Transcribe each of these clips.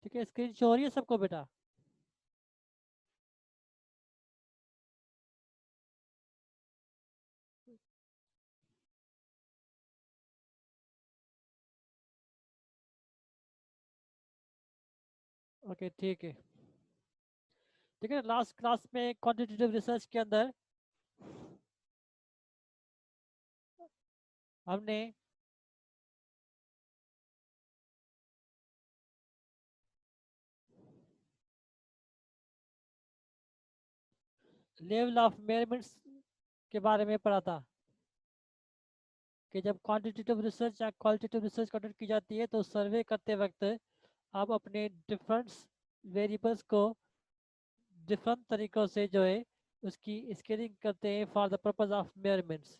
ठीक है, screen show हो रही है सबको बेटा? ओके ठीक है। ठीक है, लास्ट क्लास में क्वांटिटेटिव रिसर्च के अंदर हमने लेवल ऑफ मेजरमेंट्स के बारे में पढ़ा था कि जब क्वांटिटेटिव रिसर्च या क्वालिटेटिव रिसर्च कंडक्ट की जाती है तो सर्वे करते वक्त आप अपने डिफरेंट वेरिएबल्स को डिफरेंट तरीक़ों से जो है उसकी स्केलिंग करते हैं for the purpose of measurements.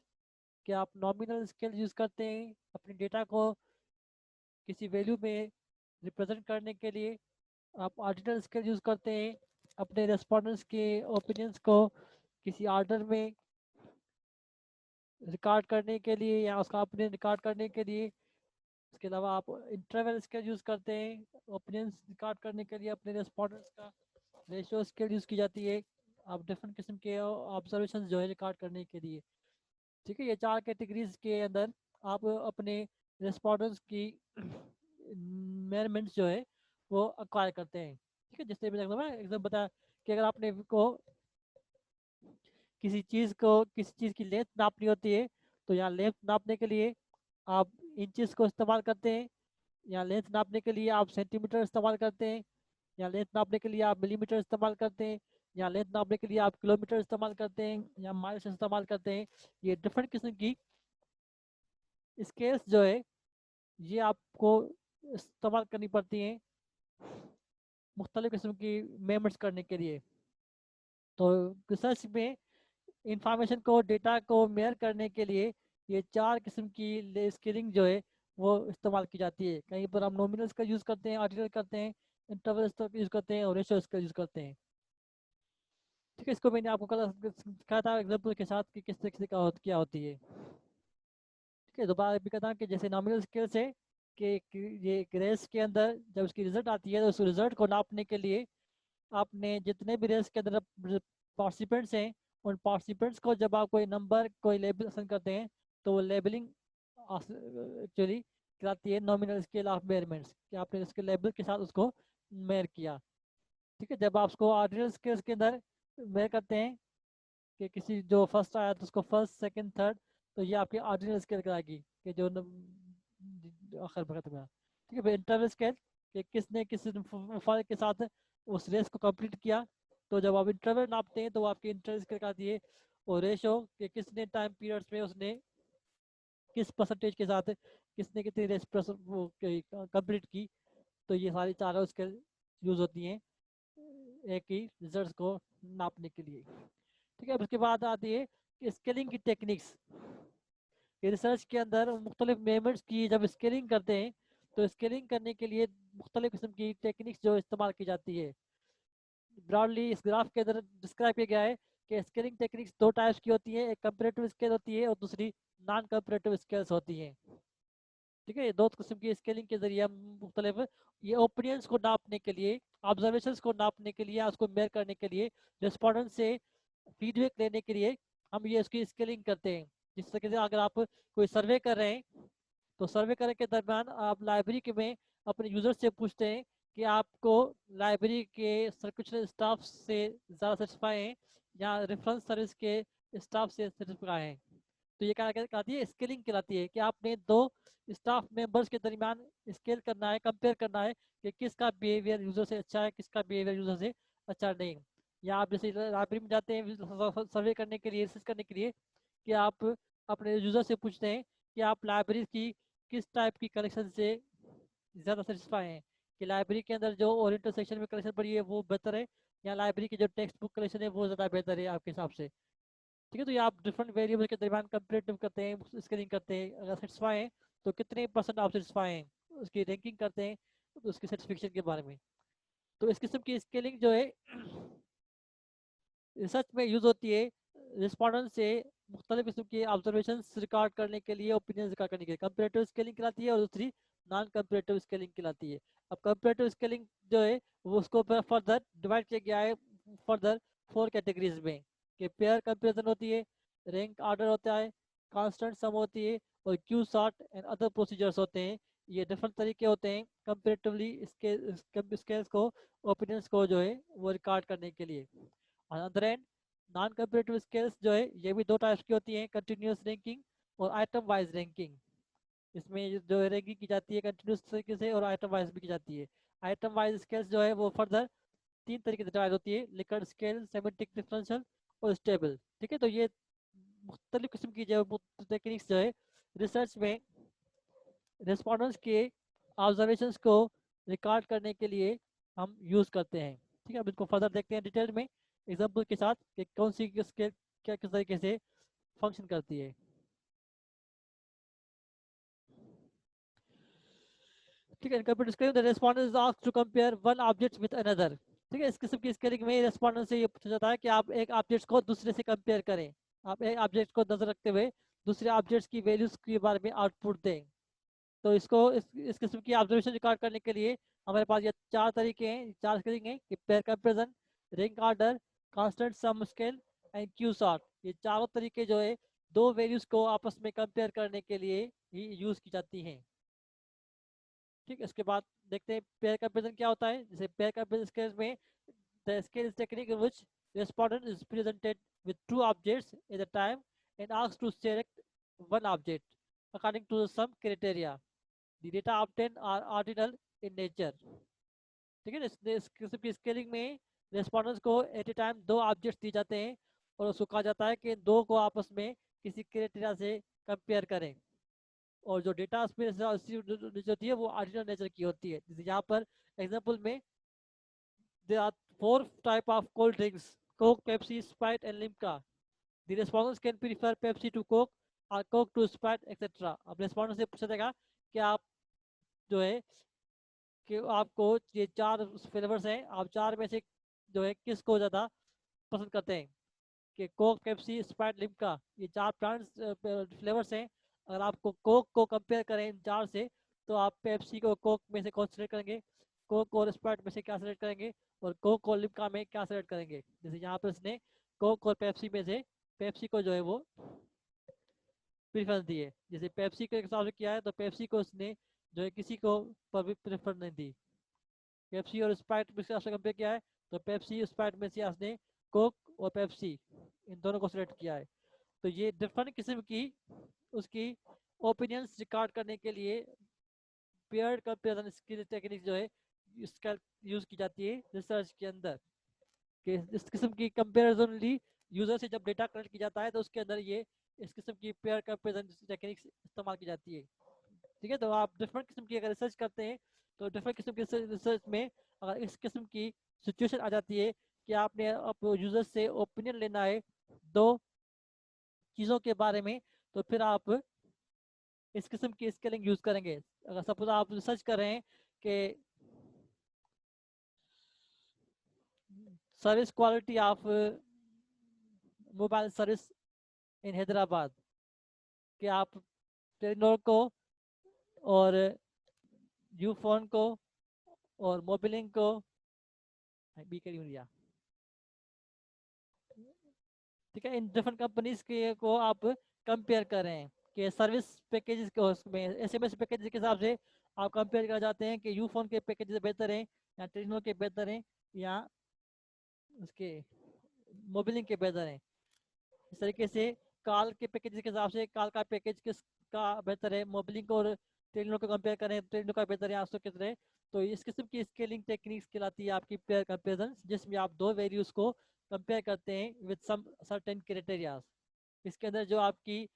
कि आप नॉमिनल स्केल यूज़ करते हैं अपने डेटा को किसी वैल्यू में रिप्रेजेंट करने के लिए, आप ऑर्डिनल स्केल यूज़ करते हैं अपने रेस्पोंडेंट्स के ओपिनियंस को किसी ऑर्डर में रिकॉर्ड करने के लिए या उसका ओपिनियन रिकॉर्ड करने के लिए। इसके अलावा आप इंटरवल स्केल यूज़ करते हैं ओपिनियंस रिकॉर्ड करने के लिए, अपने रेस्पोंडेंट्स का रेशियो स्केल यूज़ की जाती है आप डिफरेंट किस्म के ऑब्जर्वेशन जो है रिकॉर्ड करने के लिए। ठीक है, ये 4 कैटेगरीज के अंदर आप अपने रेस्पोंडेंट्स की मेजरमेंट्स जो है वो अक्वायर करते हैं। ठीक है, जैसे मैं एकदम बताया कि अगर आपने को किसी चीज़ की लेंथ नापनी होती है तो यहाँ लेंथ नापने के लिए आप इंचेस को इस्तेमाल करते हैं, या लेंथ नापने के लिए आप सेंटीमीटर इस्तेमाल करते हैं, या लेंथ नापने के लिए आप मिलीमीटर इस्तेमाल करते हैं, या लेंथ नापने के लिए आप किलोमीटर इस्तेमाल करते हैं, या माइल्स इस्तेमाल करते हैं। ये डिफरेंट किस्म की स्केल्स जो है ये आपको इस्तेमाल करनी पड़ती हैं मुख्तलिफ किस्म की मेजरमेंट्स करने के लिए। तो रिसर्च में इंफॉर्मेशन को डेटा को मेयर करने के लिए ये 4 किस्म की स्केलिंग जो है वो इस्तेमाल की जाती है। कहीं पर हम नॉमिनल्स का यूज़ करते हैं, ऑर्डिनल करते हैं, इंटरवल्स का यूज़ करते हैं और रेशियोज का यूज़ करते हैं। ठीक है, इसको मैंने आपको कल सिखाया था एग्जाम्पल के साथ कि किस तरीके से क्या होती है। ठीक है, दोबारा भी कहता हूँ कि जैसे नॉमिनल स्केल से कि ये रेस के अंदर जब उसकी रिजल्ट आती है तो उस रिजल्ट को नापने के लिए आपने जितने भी रेस के अंदर पार्टिसिपेंट्स हैं उन पार्टिसिपेंट्स को जब आप कोई नंबर कोई लेबल पसंद करते हैं तो वो लेबलिंग एक्चुअली कहलाती है नॉमिनल स्केल ऑफ मेजरमेंट्स कि आपने उसके लेबल के साथ उसको मेयर किया। ठीक है, जब आप उसको ऑर्डिनल स्केल्स के अंदर मेयर करते हैं कि किसी जो फर्स्ट आया तो उसको फर्स्ट सेकंड थर्ड, तो ये आपकी ऑर्डिनल स्केल कराएगी कि जो आखिर वक्त में। ठीक है, फिर इंटरवल स्केल कि किसने किस फल के साथ उस रेस को कंप्लीट किया, तो जब आप इंटरवल नापते हैं तो वो आपकी इंटरवल स्केल कराती है। और रेशो कि किसने टाइम पीरियड्स में उसने किस परसेंटेज के साथ किसने कितनी रेस कंप्लीट की, तो ये सारी चारों स्केल यूज होती हैं एक ही रिजल्ट को नापने के लिए। ठीक है, उसके बाद आती है स्केलिंग की टेक्निक्स। रिसर्च के अंदर मुख्तलिफ मेजरमेंट्स की जब स्केलिंग करते हैं तो स्केलिंग करने के लिए मुख्तलिफ किस्म की टेक्निक्स जो इस्तेमाल की जाती है। ब्रॉडली इस ग्राफ के अंदर डिस्क्राइब किया गया है कि स्केलिंग टेक्निक्स 2 टाइप्स की होती है, एक कंपेरेटिव स्केल होती है और दूसरी नॉन कंपेरेटिव स्केल्स होती हैं। ठीक है, ये 2 किस्म की स्केलिंग के जरिए हम मुख्तलिफ ये ओपिनियंस को नापने के लिए, ऑब्जर्वेशंस को नापने के लिए, उसको मेयर करने के लिए, रिस्पॉन्डेंट से फीडबैक लेने के लिए हम ये इसकी स्केलिंग करते हैं। जिस तरीके से अगर आप कोई सर्वे कर रहे हैं तो सर्वे करने के दरमियान आप लाइब्रेरी के में अपने यूजर से पूछते हैं कि आपको लाइब्रेरी के सर्कुलर स्टाफ से ज़्यादा सेटिस्फाई हैं या रेफरेंस सर्विस के स्टाफ से सेटिस्फाई हैं। तो ये क्या कहती है, स्केलिंग कहलाती है कि आपने 2 स्टाफ मेंबर्स के दरमियान स्केल करना है, कंपेयर करना है कि किसका बिहेवियर यूजर से अच्छा है, किसका बिहेवियर यूजर से अच्छा नहीं। या आप जैसे लाइब्रेरी में जाते हैं सर्वे करने के लिए, रिसर्च करने के लिए, कि आप अपने यूजर से पूछते हैं कि आप लाइब्रेरी की किस टाइप की कलेक्शन से ज़्यादा सेटिस्फाई हैं, कि लाइब्रेरी के अंदर जो ओरिएंटल सेक्शन में कलेक्शन पड़ी है वो बेहतर है या लाइब्रेरी की जो टेक्स्ट बुक कलेक्शन है वो ज़्यादा बेहतर है आपके हिसाब से। ठीक है, तो ये आप डिफरेंट वेरिएबल के दरमियान कंपेरेटिव करते हैं, स्केलिंग करते हैं, अगर सेटिस्फाई हैं तो कितने परसेंट आप सेटिस्फाई हैं, उसकी रैंकिंग करते हैं तो उसकी सेटिस्फेक्शन के बारे में। तो इस किस्म की स्केलिंग जो है रिसर्च में यूज़ होती है रिस्पॉन्डेंट से मुख्तलिफ किस्म के ऑब्जर्वेशन रिकॉर्ड करने के लिए, ओपिनियन रिकॉर्ड करने के लिए। कंपेरेटिव स्केलिंग कहलाती है और दूसरी नॉन कंपेरेटिव स्केलिंग कहलाती है। अब कंपेरेटिव स्केलिंग जो है वो उसको फर्दर डिवाइड किया गया है फर्दर 4 कैटेगरीज में, कि पेयर कंपेरिजन होती है, रैंक ऑर्डर होता है, कांस्टेंट सम होती है, और Q sort and other procedures होते हैं। ये डिफरेंट तरीके होते हैं कंपेरेटिवली स्केल्स को, ओपिनियंस को जो है वो रिकॉर्ड करने के लिए। On other and non comparative scales जो है ये भी दो टाइप्स की होती हैं, कंटिन्यूस रैंकिंग और आइटम वाइज रैंकिंग। इसमें जो रैंकिंग की जाती है कंटिन्यूस तरीके से और आइटम वाइज भी की जाती है। आइटम वाइज स्केल्स जो है वो फर्दर 3 तरीके से डिवाइड होती है, लिकर्ट स्केल, सेमेंटिक डिफरेंशियल और स्टेबल। ठीक है, तो ये मुख्तलिफ किस्म की जो टेक्निक्स जो है रिसर्च में रेस्पॉन्डेंट्स के ऑब्जर्वेशंस को रिकॉर्ड करने के लिए हम यूज़ करते हैं। ठीक है, अब इसको फर्दर देखते हैं डिटेल में एग्जाम्पल के साथ कि कौन सी स्केल क्या किस तरीके से फंक्शन करती है। ठीक है, computer scaling the respondent is asked to compare one object with another. ठीक है, इस किस्म की स्केलिंग में रेस्पोंडेंट से ये पूछा जाता है कि आप एक ऑब्जेक्ट को दूसरे से कंपेयर करें। आप एक ऑब्जेक्ट को नजर रखते हुए दूसरे ऑब्जेक्ट्स की वैल्यूज के बारे में आउटपुट दें। तो इसको इस किस्म की ऑब्जर्वेशन रिकॉर्ड करने के लिए हमारे पास ये 4 तरीके हैं, 4 स्केलिंग हैं कि pair comparison, rank order, constant sum scale and Q sort. ये चारों तरीके जो है दो वैल्यूज को आपस में कंपेयर करने के लिए ही यूज की जाती हैं। ठीक है, इसके बाद देखते हैं पेयर कंपैरिजन क्या होता है। जैसे पेयर कंपैरिजन स्केल में the scale is technique in which respondent is presented with two objects at a time and asked to select one object according to some criteria. The data obtained are ordinal in nature। ठीक है, इस किस्म की scaling में respondents को eight ए time दो objects दिए जाते हैं और उसको कहा जाता है कि इन दो को आपस में किसी क्राइटेरिया से कंपेयर करें। और जो डेटा उसमें जो होती है वो ऑर्डिनल नेचर की होती है। जैसे यहाँ पर एग्जाम्पल में there are 4 type of cold drinks: Coke, Pepsi, Sprite and Limca. The respondents can prefer Pepsi to Coke or Coke to Sprite etc. अब रेस्पॉन्डेंट से पूछा जाएगा कि आप जो है कि आपको ये 4 फ्लेवर्स हैं, आप 4 में से जो है किसको ज़्यादा पसंद करते हैं, कि कोक, पेप्सी, स्प्राइट, लिम्का, ये 4 ब्रांड्स फ्लेवर्स हैं। अगर आपको कोक को कंपेयर करें इन 4 से तो आप पेप्सी को कोक में से कौन सेलेक्ट करेंगे, कोक और स्प्राइट में से क्या सेलेक्ट करेंगे, और कोक और लिम्का में क्या सेलेक्ट करेंगे। जैसे यहाँ पर इसने कोक और पेप्सी में से पेप्सी को जो है वो प्रेफरेंस दी है। जैसे पेप्सी के हिसाब से किया है तो पेप्सी को उसने जो है किसी को प्रेफर नहीं दी। पेप्सी और स्प्राइट में से आपसे कंपेयर किया है तो पेप्सी स्प्राइट में से आपने कोक और पेप्सी इन दोनों को सिलेक्ट किया है। तो ये डिफरेंट किस्म की उसकी ओपिनियंस रिकॉर्ड करने के लिए पेयर्ड कंपैरिजन टेक्निक जो है इसका यूज की जाती है रिसर्च के अंदर। कि इस किस्म की कंपैरिजनली यूजर से जब डेटा कलेक्ट किया जाता है तो उसके अंदर ये इस किस्म की पेयर कंपैरिजन टेक्निक्स इस्तेमाल की जाती है। ठीक है, तो आप डिफरेंट किस्म की अगर रिसर्च करते हैं तो डिफरेंट किस्म की रिसर्च में अगर इस किस्म की सिचुएशन आ जाती है कि आपने यूजर से ओपिनियन लेना है दो चीज़ों के बारे में, तो फिर आप इस किस्म की स्केलिंग यूज करेंगे। अगर सपोज आप रिसर्च कर रहे हैं कि service quality of mobile service in Hyderabad, कि आप टेलीनॉर को और यूफोन को और मोबिलिंग को बी के लिया। ठीक है, इन डिफरेंट कंपनीज के को आप कंपेयर कर रहे हैं कि सर्विस पैकेजेस के उसमें एसएमएस पैकेज के हिसाब से आप कंपेयर कर जाते हैं कि यूफोन के पैकेज बेहतर हैं या टेलीनॉर के बेहतर हैं या उसके मोबिलिंग के बेहतर हैं। इस तरीके से कॉल के पैकेज के हिसाब से कॉल का पैकेज किस का बेहतर है, मोबिलिंग और टेलीनॉर को कंपेयर करें टेलीनॉर का बेहतर है आंसू किस तरह। तो इस किस्म की स्केलिंग टेक्निक्स कहलाती है आपकी पेयर कंपेरिजन, जिसमें आप दो वैल्यूज को कंपेयर करते हैं विद सम सर्टेन क्राइटेरिया। इसके अंदर जो आपकी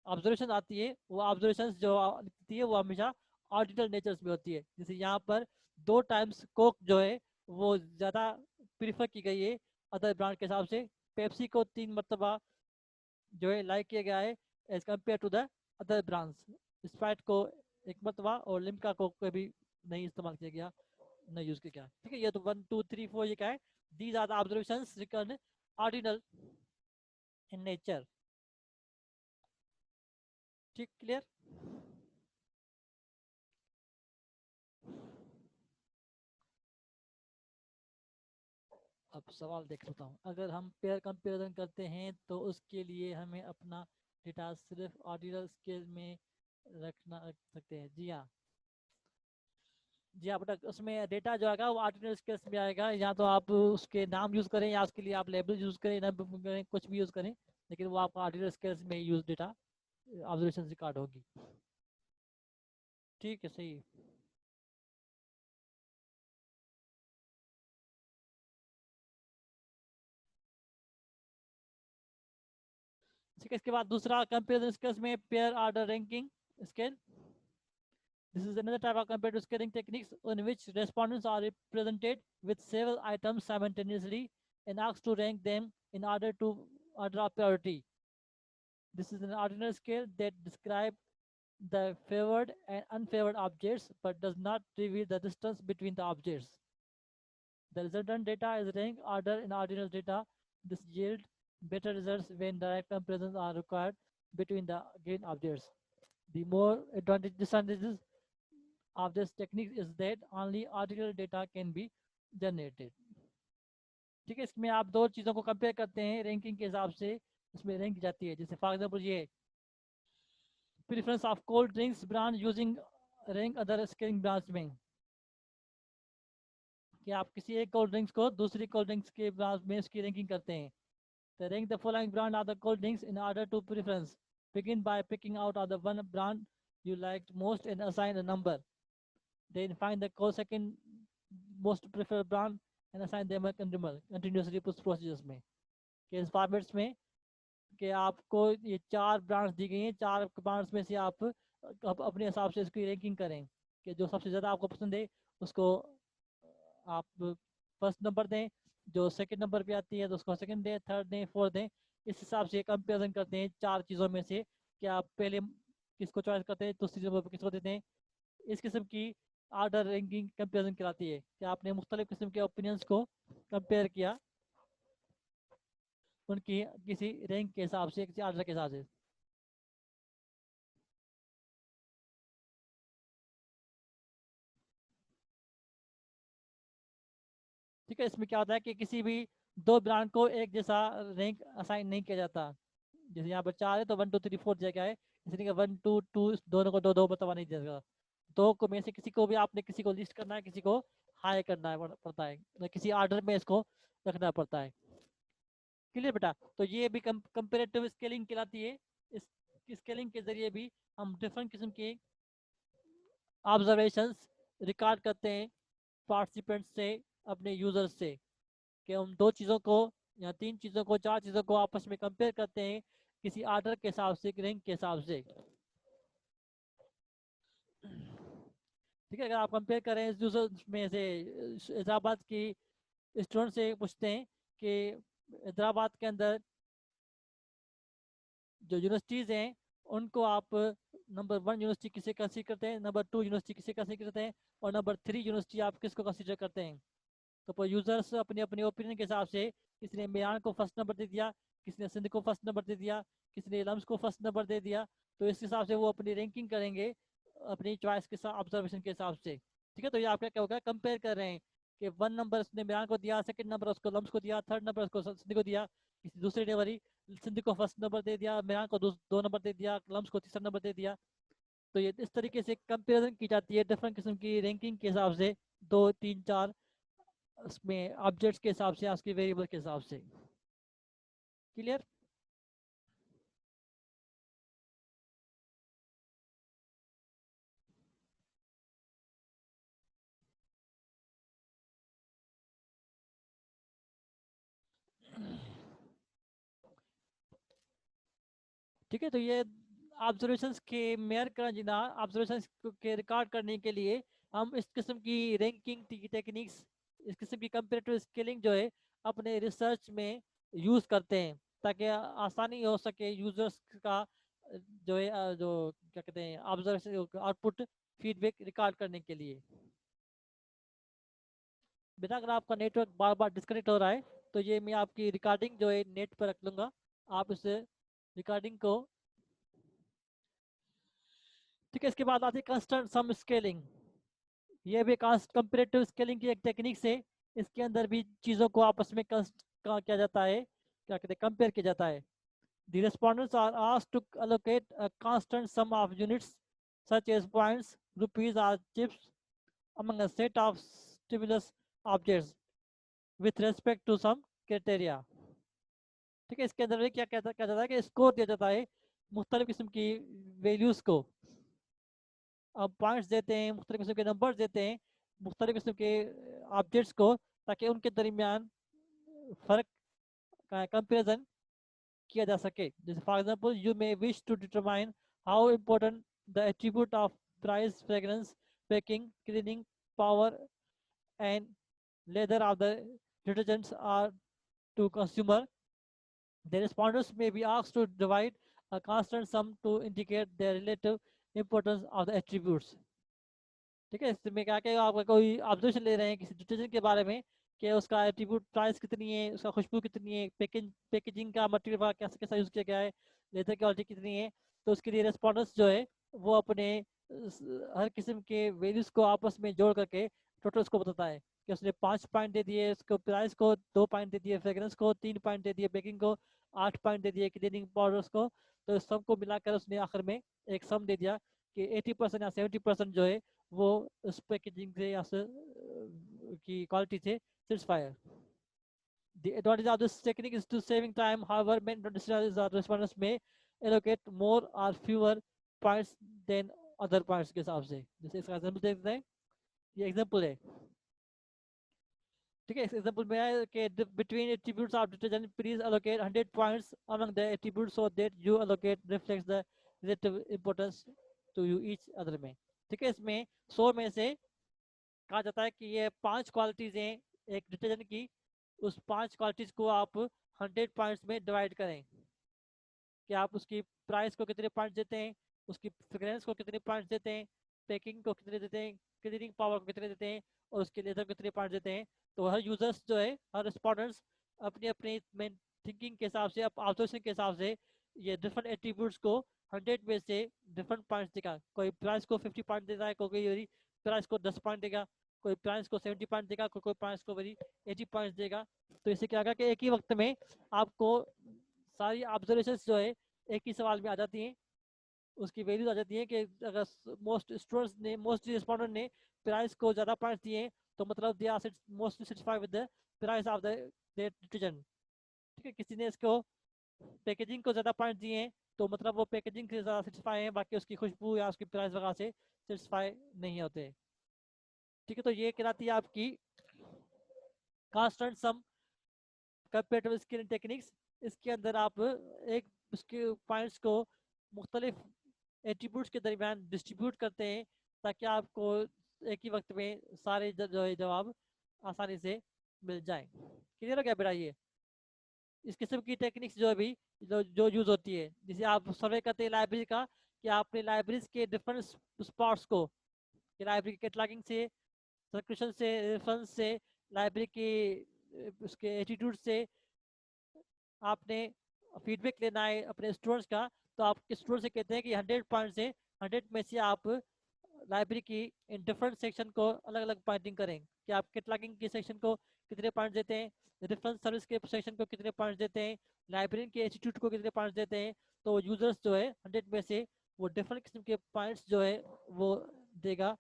ऑब्जर्वेशन आती है वो ऑब्जर्वेशन जो आती है वो हमेशा ऑर्डिनल नेचर्स में होती है। जैसे यहाँ पर 2 टाइम्स कोक जो है वो ज़्यादा प्रीफर की गई है अदर ब्रांड के हिसाब से। पेप्सी को 3 मरतबा जो है लाइक किया गया है as compare to the other brands. Sprite को 1 मरतबा और लिम्का को कभी नहीं इस्तेमाल किया गया, नहीं यूज़ किया गया। ठीक है, ये तो 1 2 3 4 ये क्या है, these are the observations record ordinal in nature. ठीक, क्लियर। अब सवाल देख लेता हूँ। अगर हम पेयर कंपेरिजन करते हैं तो उसके लिए हमें अपना डेटा सिर्फ ऑर्डिनल स्केल में रख सकते हैं। जी हाँ, जी हाँ बेटा, उसमें डेटा जो आएगा वो ऑर्डिनल स्केल्स में आएगा। या तो आप उसके नाम यूज़ करें या उसके लिए आप लेबल यूज़ करें, ना करें, कुछ भी यूज़ करें, लेकिन वो आपका ऑर्डिनल स्केल्स में यूज़ डेटा ऑब्जर्वेशन रिकॉर्ड होगी। ठीक है, सही है। ठीक है, इसके बाद दूसरा कंपेरिजन स्केल्स में pair order ranking scale. This is another type of comparative scaling techniques in which respondents are represented with several items simultaneously and asked to rank them in order of priority. This is an ordinal scale that describes the favored and unfavored objects but does not reveal the distance between the objects. The resultant data is ranked order in ordinal data. This yields better results when direct comparisons are required between the given objects. The more disadvantages of this technique is that only article data can be generated. ठीक है, इसमें आप दो चीज़ों को compare करते हैं ranking के हिसाब से, इसमें रैंक जाती है। जैसे फॉर एग्जांपल ये preference of cold drinks brand using rank other scaling branch में, कि आप किसी एक कोल्ड ड्रिंक्स को दूसरी कोल्ड ड्रिंक्स के ब्रांच में उसकी रैंकिंग करते हैं। तो rank the following brand of the cold drinks in order to preference, begin by picking out of the one brand you liked most and assign a number. Then find the second most preferred brand and assign them a continuously push procedures में, कि इस formats में कि आपको ये 4 brands दी गई हैं, 4 brands में से आप अपने हिसाब से इसकी रैंकिंग करें, कि जो सबसे ज़्यादा आपको पसंद है उसको आप फर्स्ट नंबर दें, जो सेकंड नंबर पे आती है तो उसको सेकंड दें, थर्ड दें, फोर्थ दें। इस हिसाब से कंपेरिजन करते हैं 4 चीज़ों में से कि आप पहले किसको चॉइस करते हैं, दूसरी नंबर पर किसको देते हैं। इस किस्म की आर्डर रैंकिंग कंपेरिजन कहलाती है, कि आपने मुख्तलिफ किस्म के ओपिनियंस को कंपेयर किया उनकी किसी रैंक के हिसाब से, किसी आर्डर के हिसाब से। ठीक है, इसमें क्या होता है कि किसी भी दो ब्रांड को एक जैसा रैंक असाइन नहीं किया जाता। जैसे यहाँ पर 4 है तो 1 2 3 4 जगह है, इसलिए 1 2 2 दोनों को दो दो बतावा नहीं जाएगा। दो को में से किसी को भी आपने किसी को लिस्ट करना है, किसी को हाई करना है पड़ता है, किसी ऑर्डर में इसको रखना पड़ता है। क्लियर बेटा? तो ये भी कंपेरेटिव स्केलिंग कहलाती है। इस स्केलिंग के जरिए भी हम डिफरेंट किस्म के ऑब्जर्वेशंस रिकॉर्ड करते हैं पार्टिसिपेंट्स से, अपने यूजर्स से, कि हम दो चीज़ों को या तीन चीज़ों को, चार चीज़ों को आपस में कंपेयर करते हैं किसी ऑर्डर के हिसाब से, रैंक के हिसाब से। ठीक है, अगर आप कंपेयर करें यूजर्स में से, हैदराबाद की स्टूडेंट से पूछते हैं कि हैदराबाद के अंदर जो यूनिवर्सिटीज़ हैं उनको आप नंबर 1 यूनिवर्सिटी किसे कंसीडर करते हैं, नंबर 2 यूनिवर्सिटी किसे कंसीडर करते हैं, और नंबर 3 यूनिवर्सिटी आप किसको कंसीडर करते हैं। तो यूजर्स अपने अपने ओपिनियन के हिसाब से, किसी ने मेयान को फर्स्ट नंबर दे दिया, किसी ने सिंध को फर्स्ट नंबर दे दिया, किसी ने लम्स को फर्स्ट नंबर दे दिया। तो इस हिसाब से वो अपनी रैंकिंग करेंगे अपनी चॉइस के साथ, ऑब्जर्वेशन के हिसाब से। ठीक है, तो ये आपका क्या होगा, कंपेयर कर रहे हैं कि 1 नंबर उसने मेयान को दिया, सेकंड नंबर उसको लम्स को दिया, थर्ड नंबर उसको सिंध को दिया, किसी दूसरे डिलीवरी सिंध को फर्स्ट नंबर दे दिया, मेयान को 2 नंबर दे दिया, लम्स को तीसरा नंबर दे दिया। तो ये इस तरीके से कंपेरिजन की जाती है डिफरेंट किस्म की रैंकिंग के हिसाब से, 2 3 4 उसमें ऑब्जेक्ट्स के हिसाब से, उसके वेरिएबल के हिसाब से। क्लियर? ठीक है, तो ये ऑब्जर्वेशंस के मेयर करना जीना, ऑब्जर्वेशंस के रिकॉर्ड करने के लिए हम इस किस्म की रैंकिंग टेक्निक्स, इस किस्म की कंपेरेटिव स्केलिंग जो है अपने रिसर्च में यूज़ करते हैं, ताकि आसानी हो सके यूजर्स का जो है जो क्या कहते हैं ऑब्जर्वेशन आउटपुट फीडबैक रिकॉर्ड करने के लिए। बेटा अगर आपका नेटवर्क बार बार डिस्कनेक्ट हो रहा है तो ये मैं आपकी रिकॉर्डिंग जो है नेट पर रख लूँगा, आप इस रिकॉर्डिंग को। ठीक है, इसके बाद आती है कंस्टेंट सम स्केलिंग। ये भी कंपेरेटिव स्केलिंग की एक टेक्निक से, इसके अंदर भी चीज़ों को आपस में किया जाता है, क्या कहते हैं, कंपेयर किया जाता है। The respondents are asked to allocate a constant sum of units such as points, rupees or chips among a set of stimulus objects with respect to some criteria। ठीक है, इसके अंदर में क्या जाता है कि स्कोर दिया जाता है मुख्तलिफ किस्म की वैल्यूज़ को। अब पॉइंट्स देते हैं, मुख्तलिफ किस्म के नंबर्स देते हैं मुख्तलिफ किस्म के ऑब्जेक्ट्स को, ताकि उनके दरमियान फ़र्क का कंपेरिजन किया जा सके। जैसे for example, you may wish to determine how important the attribute of price, fragrance, packing, cleaning power and lather of the detergents are to consumer. The respondents may be asked to divide a constant sum to indicate the relative importance of the attributes। ठीक है, इसमें क्या क्या आपका कोई observation ले रहे हैं किसी डिटर्जेंट के बारे में कि उसका एट्रीब्यूट प्राइस कितनी है, उसका खुशबू कितनी है, पैकेजिंग का मटेरियल कैसा कैसा यूज़ किया गया है, लेदर क्वालिटी कितनी है। तो उसके लिए रेस्पॉन्डेंट्स जो है वो अपने हर किस्म के वैल्यूज़ को आपस में जोड़ करके टोटल उसको बताता है कि उसने 5 पॉइंट दे दिए, उसको प्राइस को 2 पॉइंट दे दिए, फ्रेग्रेंस को 3 पॉइंट दे दिए, बेकिंग को 8 पॉइंट दे दिए, क्लीनिंग पाउडर्स को। तो इस सब को मिलाकर उसने आखिर में एक सम दे दिया कि 80% या 70% जो है वो उस पैकेजिंग से या की क्वालिटी से सेटिस्फाई है। The advantage of this technique is to saving time. However, many respondents may allocate more or fewer points than other points के हिसाब से। जैसे इसका एग्जाम्पल देखते हैं, ये एग्जाम्पल है। ठीक है, इस एग्जाम्पल में है कि between attributes of detergent, please allocate 100 points among the attributes so that you allocate reflects the relative importance to you each other में। ठीक है, इसमें 100 में से कहा जाता है कि ये 5 क्वालिटीज हैं एक डिटर्जेंट की, उस 5 क्वालिटीज को आप 100 पॉइंट्स में डिवाइड करें कि आप उसकी प्राइस को कितने पॉइंट्स देते हैं, उसकी फ्रेग्रेंस को कितने पॉइंट्स देते हैं, पैकिंग को कितने देते हैं, क्लीनिंग पावर को कितने देते हैं और उसके लेदर को कितने पॉइंट्स देते हैं। तो हर यूजर्स जो है, हर रिस्पॉन्डेंट्स अपनी अपनी थिंकिंग के हिसाब से, ऑब्जर्वेशन के हिसाब से ये डिफरेंट एट्रीब्यूट्स को 100 में से डिफरेंट पॉइंट्स देगा। कोई प्राइस को 50 पॉइंट देता है, कोई प्राइस को 10 पॉइंट देगा, कोई प्राइस को 70 पॉइंट देगा, कोई प्राइस को 80 पॉइंट्स देगा। तो इससे क्या होगा कि एक ही वक्त में आपको सारी ऑब्जर्वेशन जो है एक ही सवाल में आ जाती हैं, उसकी वैल्यूज आ जाती है कि अगर मोस्ट स्टूडेंट्स ने, मोस्ट रिस्पॉन्डेंट ने प्राइस को ज़्यादा पॉइंट्स दिए हैं तो मतलब they are mostly satisfied with the price of the detergent. ठीक है, किसी ने इसको पैकेजिंग को ज़्यादा पॉइंट दिए हैं तो मतलब वो पैकेजिंग से ज़्यादा सेटिस्फाई है, बाकी उसकी खुशबू या उसकी प्राइस वगैरह से सेटिस्फाई नहीं होते। ठीक है, तो ये कहलाती है आपकी कांस्टेंट सम कंपेरेटिव स्केलिंग टेक्निक्स। इसके अंदर आप एक उसके पॉइंट्स को मुख्तलिफ एट्रीब्यूट्स के दरमियान डिस्ट्रीब्यूट करते हैं ताकि आपको एक ही वक्त में सारे जो है जवाब आसानी से मिल जाए। क्लियर हो गया बेटा? ये इस किस्म की टेक्निक्स जो अभी जो यूज़ होती है, जिसे आप सर्वे करते हैं लाइब्रेरी का, कि आपने लाइब्रेरीज के डिफरेंट स्पॉट्स को, कि लाइब्रेरी के कैटलॉगिंग से, सर्कुलेशन से, रेफरेंस से, लाइब्रेरी की उसके एटीट्यूड से आपने फीडबैक लेना है अपने स्टूडेंट्स का। तो आप स्टूडेंट से कहते हैं कि 100 पॉइंट से 100 में से आप लाइब्रेरी की इन डिफरेंट सेक्शन को अलग अलग पॉइंटिंग करें कि आप कैटलॉगिंग के सेक्शन को कितने पॉइंट देते हैं, रेफरेंस सर्विस के सेक्शन को कितने पॉइंट देते हैं, लाइब्रेरी के इंस्टीट्यूट को कितने पॉइंट देते हैं। तो यूजर्स जो है 100 में से वो डिफरेंट किस्म के पॉइंट्स जो है वो देगा,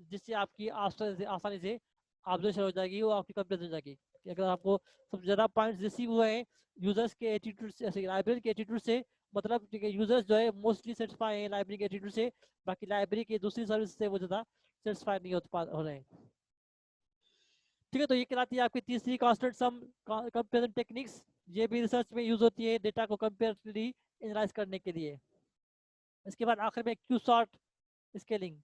जिससे आपकी आसानी से ऑब्जर्वेशन हो जाएगी, वो आपकी कंप्लेन हो जाएगी कि अगर आपको सबसे ज़्यादा पॉइंट्स रिसीव हुए हैं यूजर्स के एटीट्यूड से, लाइब्रेरी के एटीट्यूड से, मतलब यूजर्स जो है मोस्टली सेटिस्फाई हैं लाइब्रेरी के एटीट्यूड से, बाकी लाइब्रेरी की दूसरी सर्विस से वो ज़्यादा सेटिस्फाई नहीं हो रहे हैं। ठीक है, तो ये कहलाती है आपकी तीसरी कांस्टेंट सम कंपेरिजन टेक्निक्स। ये भी रिसर्च में यूज होती है डेटा को कंपेरेटिवली एनालाइज करने के लिए। इसके बाद आखिर में क्यू सॉर्ट स्केलिंग,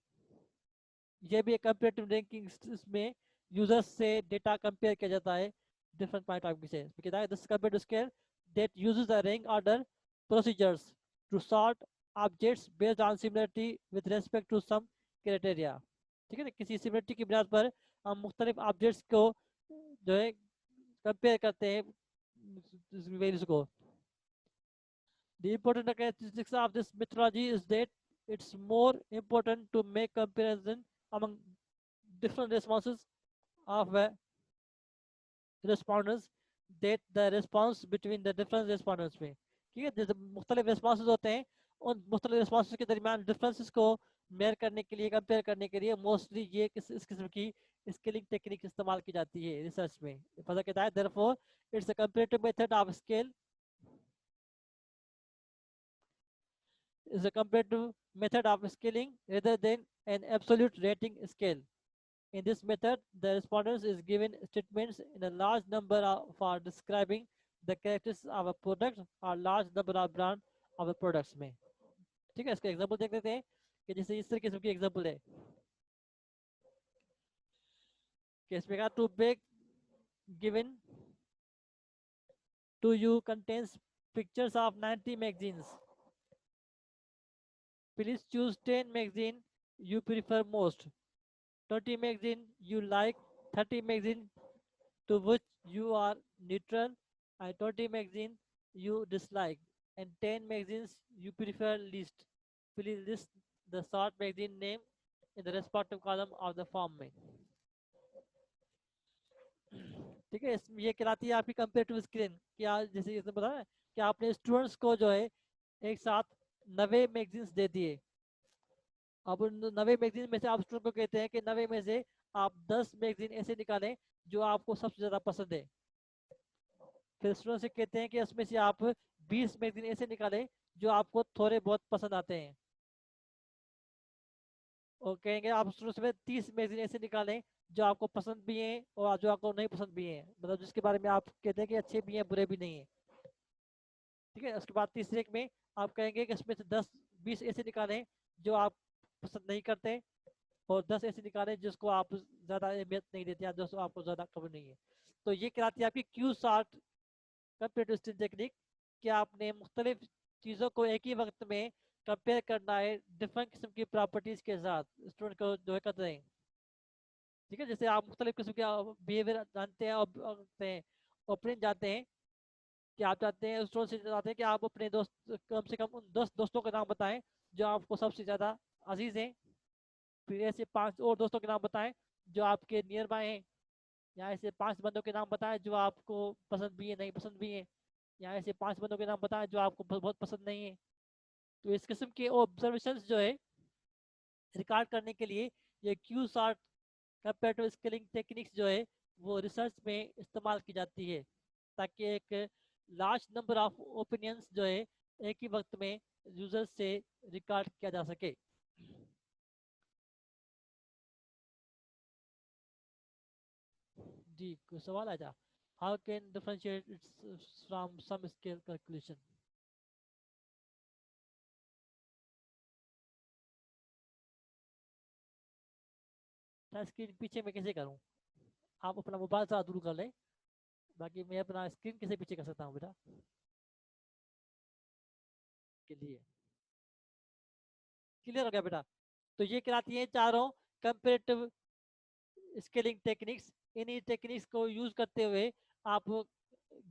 ये भी एक कंपेरेटिव रैंकिंग में यूजर्स से डेटा कंपेयर किया जाता है डिफरेंट पॉइंट ऑफ व्यू से। This comparative scale that uses the rank order procedures to sort objects based on similarity with respect to some criteria. ठीक है ना, किसी सिमिलरिटी की बुनियाद पर हम मुख्तलिफ ऑब्जेक्ट्स को जो है कंपेयर करते हैं वैल्यूज को। The important characteristics of this methodology is that it's more important to make comparison among different responses of a respondents that the response between the different respondents में, ठीक है, जैसे मुख्तलिफ responses होते हैं, उन मुख्तलिफ responses के दरमियान differences को मेयर करने के लिए, कंपेयर करने के लिए मोस्टली ये इस किस्म की स्केलिंग टेक्निक इस्तेमाल की जाती है रिसर्च में। पता कहता है therefore it's a comparative method of scale is a comparative method of scaling rather than an absolute rating scale. In this method, the respondent is given statements in a large number for describing the characteristics of a product or large number of brand of a products में, ठीक है। इसका example देख लेते हैं कि जैसे इस तरीके की एग्जांपल है कि इसमें कहा to be given to you contains pictures of 90 magazines. Please choose 10 magazine you prefer most, 20 magazine you like, 30 magazine to which you are neutral, and 20 magazine you dislike, and 10 magazines you prefer least. Please list the sort magazine name in the respective column of the form में, ठीक है। ये कहलाती है आपकी comparative screen. क्या जैसे इसने बताया कि आपने स्टूडेंट्स को जो है एक साथ 90 मैगजीन्स दे दिए। अब उन 90 मैगजीन में से आप स्टूडेंट को कहते हैं कि 90 में से आप 10 मैगजीन ऐसे निकालें जो आपको सबसे ज़्यादा पसंद है। फिर स्टूडेंट से कहते हैं कि उसमें से आप 20 मैगजीन ऐसे निकालें जो आपको थोड़े बहुत पसंद आते हैं, और कहेंगे आप स्टूडेंट में 30 मैगजीन ऐसे निकालें जो आपको पसंद भी हैं और जो आपको नहीं पसंद भी हैं, मतलब जिसके बारे में आप कहते हैं कि अच्छे भी हैं बुरे भी नहीं हैं, ठीक है। उसके बाद तीसरे में आप कहेंगे कि इसमें से 10-20 ऐसे निकालें जो आप पसंद नहीं करते, और 10 ऐसे निकालें जिसको आप ज़्यादा अहमियत नहीं देते या जिसको आपको ज़्यादा खबर नहीं है। तो ये कहलाती है आपकी Q sort comparative screen technique, कि आपने मुख्तलिफ चीज़ों को एक ही वक्त में कंपेयर करना है डिफरेंट किस्म की प्रॉपर्टीज़ के साथ स्टूडेंट को जो है करते हैं, ठीक है। जैसे आप मुख्तलिफ किस्म के बिहेवियर जानते हैं और ओपनिंग जानते हैं कि आप चाहते हैं स्टूडेंट से चाहते हैं कि आप अपने दोस्त कम से कम उन 10 दोस्तों के नाम बताएं जो आपको सबसे ज़्यादा अजीज़ हैं, फिर ऐसे 5 और दोस्तों के नाम बताएं जो आपके नियर बाय हैं, या ऐसे 5 बंदों के नाम बताएं जो आपको पसंद भी है नहीं पसंद भी है, या ऐसे 5 बंदों के नाम बताएं जो आपको बहुत पसंद नहीं है। तो इस किस्म के ऑब्जर्वेशंस जो है रिकॉर्ड करने के लिए ये Q sort comparative scaling techniques जो है वो रिसर्च में इस्तेमाल की जाती है, ताकि एक लार्ज नंबर ऑफ ओपिनियंस जो है एक ही वक्त में यूजर्स से रिकॉर्ड किया जा सके। जी कोई सवाल आ जा, how can differentiate its from some scale calculation. Screen पीछे मैं कैसे करूँ, आप अपना मोबाइल से दूर कर लें, बाकी मैं अपना स्क्रीन कैसे पीछे कर सकता हूँ बेटा के लिए। क्लियर हो गया बेटा। तो ये कहलाती है चारों कंपेरेटिव स्केलिंग टेक्निक्स। इन्हीं टेक्निक्स को यूज करते हुए आप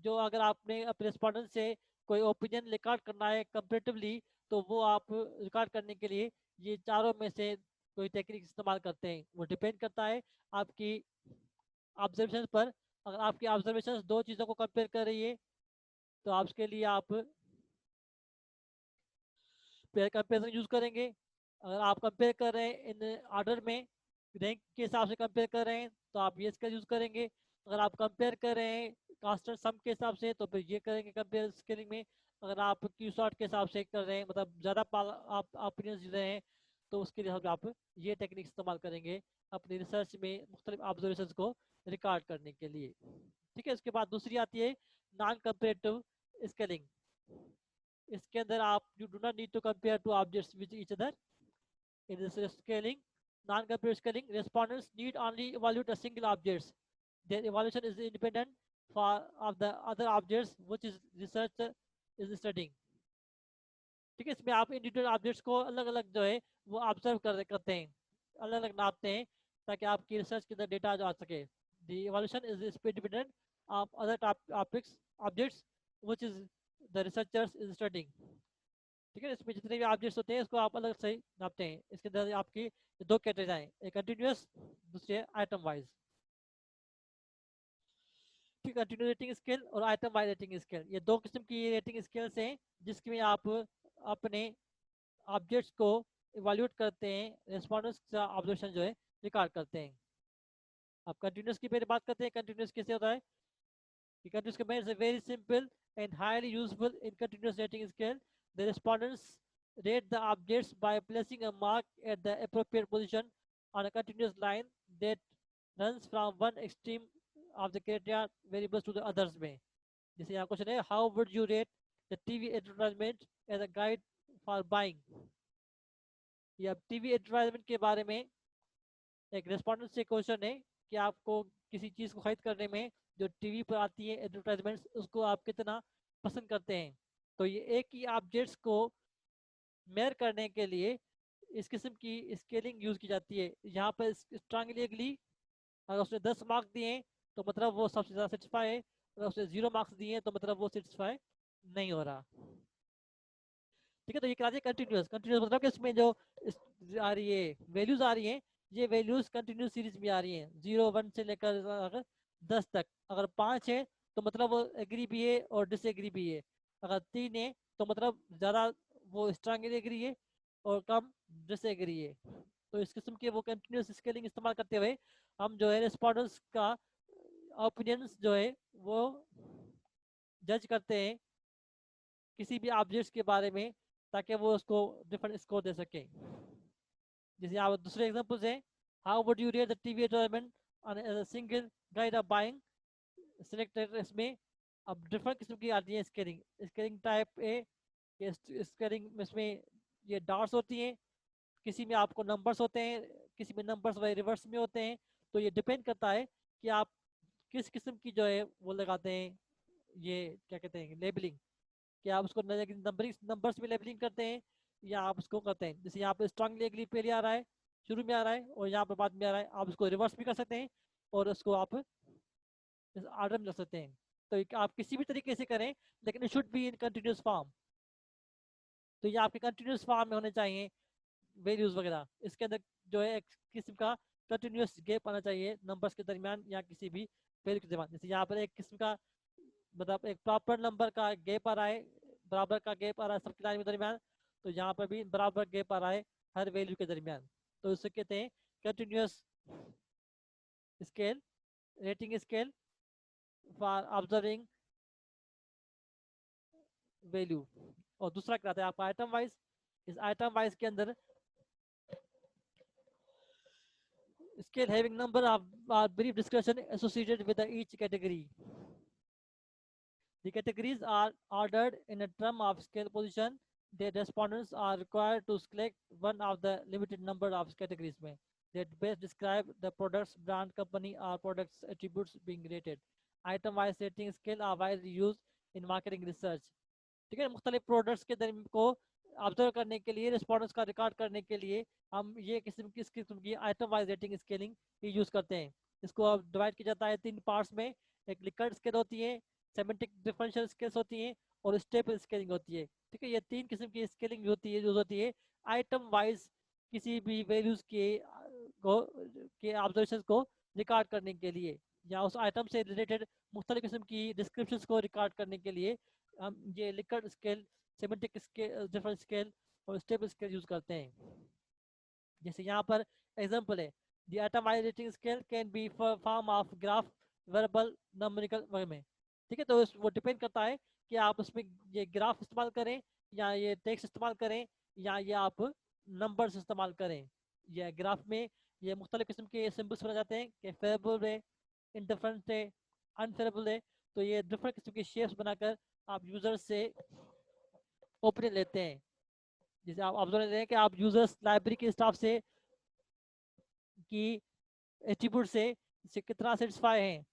जो अगर आपने अपने रिस्पॉन्डेंट से कोई ओपिनियन रिकॉर्ड करना है कंपेरेटिवली, तो वो आप रिकॉर्ड करने के लिए ये चारों में से कोई टेक्निक इस्तेमाल करते हैं। वो डिपेंड करता है आपकी ऑब्जर्वेशन पर। अगर आपकी ऑब्जर्वेशन दो चीज़ों को कंपेयर कर रही है तो आप उसके लिए आप पेयर कंपेरिजन यूज करेंगे। अगर आप कंपेयर कर रहे हैं इन ऑर्डर में, रैंक के हिसाब से कंपेयर कर रहे हैं तो आप ये इसका यूज करेंगे। अगर आप कंपेयर कर रहे हैं कांस्टेंट सम के हिसाब से तो फिर ये करेंगे कंपेयर स्केलिंग में। अगर आप क्यू शॉर्ट के हिसाब से कर रहे हैं, मतलब ज़्यादा आप ओपिनियंस दे रहे हैं, तो उसके लिए आप ये टेक्निक इस्तेमाल करेंगे अपनी रिसर्च में मुख्तलिफ ऑब्जर्वेशन को रिकॉर्ड करने के लिए, ठीक है। उसके बाद दूसरी आती है नॉन कंपेरेटिव स्केलिंग। इसके अंदर आप you do not need to compare two objects with each other in this scaling, non-comparative scaling. Respondents need only evaluate a single objects. Their evaluation is independent for of the other objects which is researcher is studying, ठीक है। इसमें आप individual objects को अलग अलग जो है वो ऑब्जर्व करते हैं, अलग अलग नापते हैं ताकि आपकी रिसर्च के अंदर डेटा जो आ सके। The evolution is independent of other topics objects which is the researchers is studying, ठीक है। इसमें जितने भी ऑब्जेक्ट्स होते हैं इसको आप अलग से नापते हैं। इसके अंदर आपकी दो कैटेगरी हैं, एक कंटिन्यूअस, दूसरे item wise. Continuous rating scale और आइटम वाइज रेटिंग स्केल, ये दो किस्म की रेटिंग स्केल्स हैं जिसमें आप अपने ऑब्जेक्ट्स को इवैल्यूएट करते हैं, रेस्पॉन्डेंस का ऑब्जर्वेशन जो है रिकॉर्ड करते हैं। अब कंटिन्यूस की पहले बात करते हैं, कंटिन्यूस कैसे होता है। Continuous command is very simple and highly useful in continuous rating scale. The respondents rate the objects by placing a mark at the appropriate position on a continuous line that runs from one extreme of the criteria variables to the others में। जैसे यहाँ question है, how would you rate the TV advertisement as a guide for buying? ये अब TV advertisement के बारे में एक रेस्पॉन्डेंट से क्वेश्चन है कि आपको किसी चीज़ को खरीद करने में जो टीवी पर आती है एडवर्टाइजमेंट्स, उसको आप कितना पसंद करते हैं। तो ये एक ही ऑब्जेक्ट्स को मेयर करने के लिए इस किस्म की स्केलिंग यूज की जाती है। यहाँ पर स्ट्रांगली अगर उसने 10 मार्क्स दिए तो मतलब वो सबसे ज़्यादा सेटिस्फाई है, अगर उसने 0 मार्क्स दिए तो मतलब वो सेटिस्फाई नहीं हो रहा। ठीक है, तो ये करा दिया कंटिन्यूस। कंटिन्यूस मतलब कि इसमें जो आ रही है वैल्यूज आ रही हैं, ये वैल्यूज कंटिन्यूस सीरीज में आ रही हैं, 0 1 से लेकर अगर 10 तक। अगर 5 है तो मतलब वो एग्री भी है और डिसएग्री भी है। अगर 3 है तो मतलब ज़्यादा वो स्ट्रांगली एग्री है और कम डिसएग्री है। तो इस किस्म के वो कंटिन्यूस स्केलिंग इस्तेमाल करते हुए हम जो है रिस्पॉन्डेंस का ओपिनियंस जो है वो जज करते हैं किसी भी ऑब्जेक्ट्स के बारे में, ताकि वो उसको डिफरेंट स्कोर दे सके। जैसे आप दूसरे एग्जांपल्स हैं, how would you rate the TV advertisement on a single guide of buying selected. इसमें अब डिफरेंट किस्म की आती है scaling. Scaling type A, scaling इसमें ये डॉट्स होती हैं, किसी में आपको नंबर्स होते हैं, किसी में नंबर्स वही रिवर्स में होते हैं। तो ये डिपेंड करता है कि आप किस किस्म की जो है वो लगाते हैं, ये क्या कहते हैं लेबलिंग, कि आप उसको नंबरिंग नंबर्स में लेबलिंग करते हैं या आप उसको करते हैं। जैसे यहाँ पे स्ट्रांगली एग्री पहले आ रहा है, शुरू में आ रहा है और यहाँ पर बाद में आ रहा है, आप उसको रिवर्स भी कर सकते हैं और उसको आप ऑर्डर में रख सकते हैं। तो आप किसी भी तरीके से करें, लेकिन it should be in continuous form. तो ये आपके कंटिन्यूस फॉर्म में होने चाहिए वैल्यूज वगैरह। इसके अंदर जो है एक किस्म का कंटिन्यूस गैप आना चाहिए नंबर्स के दरमियान या किसी भी वैल्यू के दरमियान। जैसे यहाँ पर एक किस्म का मतलब एक प्रॉपर नंबर का गैप आ रहा है, बराबर का गैप आ रहा है सबकी लाइन के दरमियान, तो यहाँ पर भी बराबर गैप आ रहा है हर वैल्यू के दरमियान। तो इसे कहते हैं continuous scale rating scale for observing value. और दूसरा क्या आता है आपका आइटम वाइज। इस आइटम वाइज के अंदर scale having number of brief discussion associated with each category. The categories are ordered in a term of scale position. The respondents are required to select one of the limited number of categories में that best describe the product's brand, company or product's attributes being rated. Item wise rating scale are widely used in marketing research. ठीक है, मुख्तलिफ products के दरमियान को observe करने के लिए, रिस्पॉन्स का रिकॉर्ड करने के लिए हम ये किस किस्म की item wise rating scaling use करते हैं। इसको अब डिवाइड किया जाता है 3 पार्ट्स में। एक लिकर्ट स्केल होती है, सेमेंटिक डिफरेंशियल स्केल्स होती हैं और स्टेपल स्केलिंग होती है। ठीक है, ये 3 किस्म की स्केलिंग होती है यूज होती है आइटम वाइज किसी भी वैल्यूज के ऑब्जर्वेशन को रिकॉर्ड करने के लिए, या उस आइटम से रिलेटेड मुख्तलिफ किस्म की डिस्क्रिप्शन को रिकॉर्ड करने के लिए हम ये Likert scale, semantic scale, different scale और स्टेबल स्केल यूज करते हैं। जैसे यहाँ पर एग्जांपल है, the itemised rating scale can be form of graph, verbal, numerical वगैरह में। ठीक है, तो वो डिपेंड करता है कि आप उसमें ये ग्राफ इस्तेमाल करें या ये टेक्स्ट इस्तेमाल करें या ये आप नंबर्स इस्तेमाल करें। ये ग्राफ में ये मुख्तलिफ किस्म के सिम्बल्स बना जाते हैं कि फेवरेबल है, इंडिफरेंट है, अनफेवरेबल है। तो ये डिफरेंट किस्म के शेप्स बनाकर आप यूजर से ओपिनियन लेते हैं। जैसे आप ऑब्जर्व लेते हैं कि आप यूजर्स लाइब्रेरी के स्टाफ से की एट्रीब्यूट से कितना सेटिस्फाई हैं।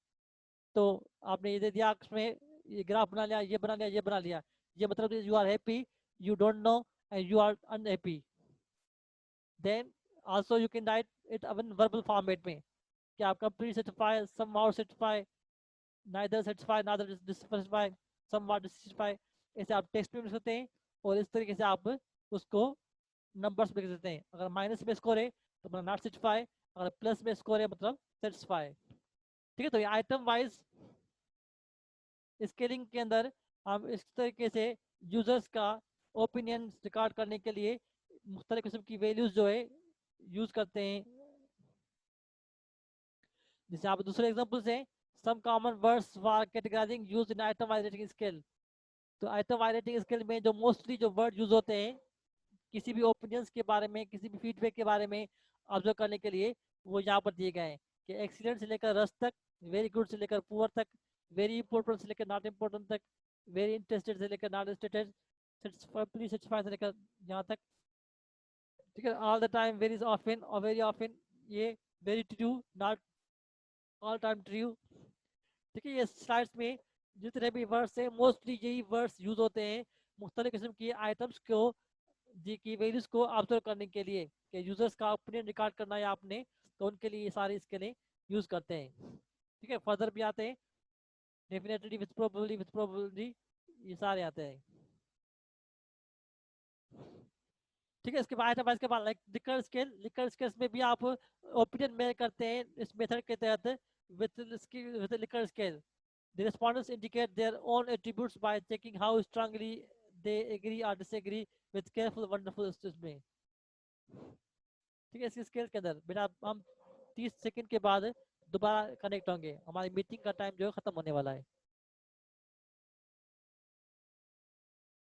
तो आपने ये दे दिया उसमें, ये ग्राफ बना लिया, ये बना लिया, ये बना लिया, ये मतलब you are happy, you don't know and you are unhappy. Then also you can write it in verbal format में कि आप complete satisfy, somehow satisfy, neither satisfy, neither dissatisfy, somewhat dissatisfy. ऐसे आप टेक्स्ट में लिख सकते हैं और इस तरीके से आप उसको नंबर्स में लिख सकते हैं। अगर माइनस में स्कोर है तो मतलब नॉट सेटिस्फाई, अगर प्लस में स्कोर है मतलब सेटिस्फाई। ठीक है, तो ये आइटम वाइज स्केलिंग के अंदर हम इस तरीके से यूजर्स का ओपिनियन रिकॉर्ड करने के लिए मुख्तलिफ किस्म की वैल्यूज जो है यूज करते हैं। जैसे आप दूसरे एग्जांपल से some common words for categorising used in item wise rating scale. तो आइटम वाइज रेटिंग स्केल में जो मोस्टली जो वर्ड यूज होते हैं किसी भी ओपिनियंस के बारे में, किसी भी फीडबैक के बारे में ऑब्जर्व करने के लिए, वो यहाँ पर दिए गए हैं कि एक्सीलेंट से लेकर रस तक, वेरी गुड से लेकर पुअर तक, वेरी इंपॉर्टेंट से लेकर नॉट इंपॉर्टेंट तक, वेरी इंटरेस्टेड से लेकर नॉट इंटरेस्टेड, सेटिस्फाइड से लेकर यहाँ तक। ठीक है, all the time, very often और वेरी ऑफन, ये very true, not all time true. ठीक है, ये स्लाइड्स में जितने भी वर्ड्स हैं मोस्टली यही वर्ड्स यूज होते हैं मुख्तलिफ किस्म की आइटम्स को जी की वैल्यूज को ऑब्जर्व करने के लिए कि यूजर्स का ओपिनियन रिकॉर्ड करना है आपने, तो उनके लिए ये सारे इसके लिए यूज करते हैं। ठीक है, फर्दर भी आते हैं, डेफिनेटली, विथ प्रोबेबली, ये सारे आते हैं। ठीक है, इसके बाद आइटम इसके बाद लाइक लिकर स्केल में भी आप ओपिनियन मेल करते हैं इस मेथड के तहत with liquor scale. The respondents indicate their own attributes by checking how strongly they agree or disagree with careful wonderful में। ठीक है, इस स्केल के अंदर बिना हम 30 सेकंड के बाद दोबारा कनेक्ट होंगे, हमारी मीटिंग का टाइम जो है खत्म होने वाला है।